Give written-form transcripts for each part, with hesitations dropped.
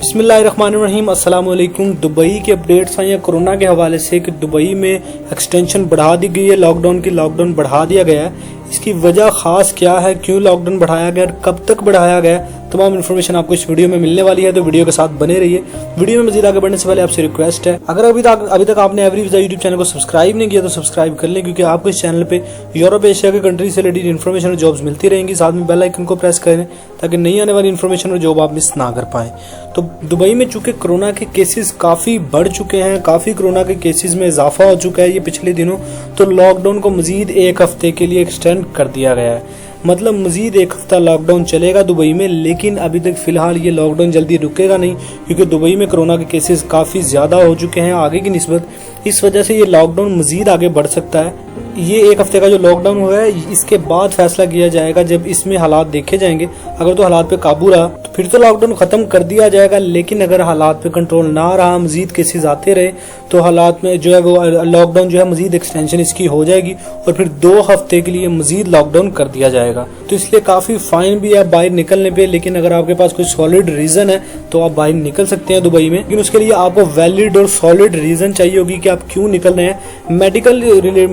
बिस्मिल्लाहिर्रहमानिर्रहीम अस्सलाम वालेकुम। दुबई के अपडेट्स आई हैं कोरोना के हवाले से कि दुबई में एक्सटेंशन बढ़ा दी गई है, लॉकडाउन बढ़ा दिया गया है। इसकी वजह खास क्या है, क्यों लॉकडाउन बढ़ाया गया, कब तक बढ़ाया गया, तमाम इन्फॉर्मेशन आपको इस वीडियो में मिलने वाली है, तो वीडियो के साथ बने रहिए। वीडियो में मजीद आगे बढ़ने से पहले आपसे रिक्वेस्ट है, अगर अभी तक आपने एवरीविसा यूट्यूब चैनल को सब्सक्राइब नहीं किया तो सब्सक्राइब कर लें, क्योंकि आपको इस चैनल पे यूरोप एशिया के कंट्री से रिलेटेड इन्फॉर्मेशन और जॉब्स मिलती रहेंगी। साथ में बेल आइकन को प्रेस करें ताकि नई आने वाली इन्फॉर्मेशन और जॉब आप मिस ना कर पाएं। तो दुबई में चूंकि कोरोना के केसेस काफी बढ़ चुके हैं, काफी कोरोना के केसेस में इजाफा हो चुका है ये पिछले दिनों, तो लॉकडाउन को मजीद एक हफ्ते के लिए एक्सटेंड कर दिया गया है। मतलब मजीद एक हफ्ता लॉकडाउन चलेगा दुबई में, लेकिन अभी तक फिलहाल ये लॉकडाउन जल्दी रुकेगा नहीं, क्योंकि दुबई में कोरोना के केसेस काफी ज्यादा हो चुके हैं आगे की निस्बत। इस वजह से ये लॉकडाउन मजीद आगे बढ़ सकता है। ये एक हफ्ते का जो लॉकडाउन हुआ है, इसके बाद फैसला किया जाएगा जब इसमें हालात देखे जाएंगे। अगर तो हालात पे काबू रहा तो फिर तो लॉकडाउन खत्म कर दिया जाएगा, लेकिन अगर हालात पे कंट्रोल ना रहा, मजीद केसेस आते रहे, तो हालात में जो है वो लॉकडाउन जो है मजीद एक्सटेंशन इसकी हो जाएगी और फिर 2 हफ्ते के लिए मजीद लॉकडाउन कर दिया जाएगा। तो इसलिए काफी फाइन भी है बाहर निकलने पे, लेकिन अगर आपके पास कोई सॉलिड रीजन है तो आप बाहर निकल सकते हैं दुबई में, लेकिन उसके लिए आपको वैलिड और सॉलिड रीजन चाहिए होगी कि आप क्यों निकल रहे हैं।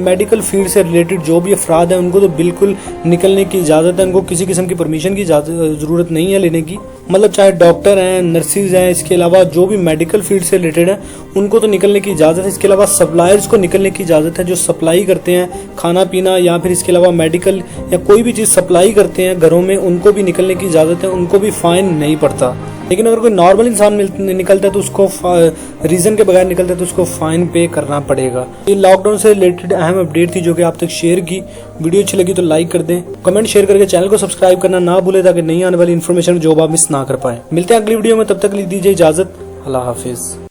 मेडिकल फील्ड से रिलेटेड जो भी अफराद हैं उनको तो बिल्कुल निकलने की इजाजत है, उनको किसी किस्म की परमिशन की जरूरत नहीं है लेने की। मतलब चाहे डॉक्टर हैं, नर्सिज हैं, इसके अलावा जो भी मेडिकल फील्ड से रिलेटेड है उनको तो निकलने की इजाजत है। इसके अलावा सप्लायर्स को निकलने की इजाजत है, जो सप्लाई करते हैं खाना पीना या फिर इसके अलावा मेडिकल या कोई भी चीज सप्लाई करते हैं घरों में, उनको भी निकलने की इजाजत है, उनको भी फाइन नहीं पड़ता। लेकिन अगर कोई नॉर्मल इंसान निकलता है तो उसको रीजन के बगैर निकलता है तो उसको फाइन पे करना पड़ेगा। ये लॉकडाउन से रिलेटेड अहम अपडेट थी जो कि आप तक शेयर की। वीडियो अच्छी लगी तो लाइक कर दें, कमेंट शेयर करके चैनल को सब्सक्राइब करना ना भूले ताकि नई आने वाली इन्फॉर्मेशन जो आप मिस ना कर पाए। मिलते हैं अगली वीडियो में, तब तक दीजिए इजाजत। अल्लाह हाफिज।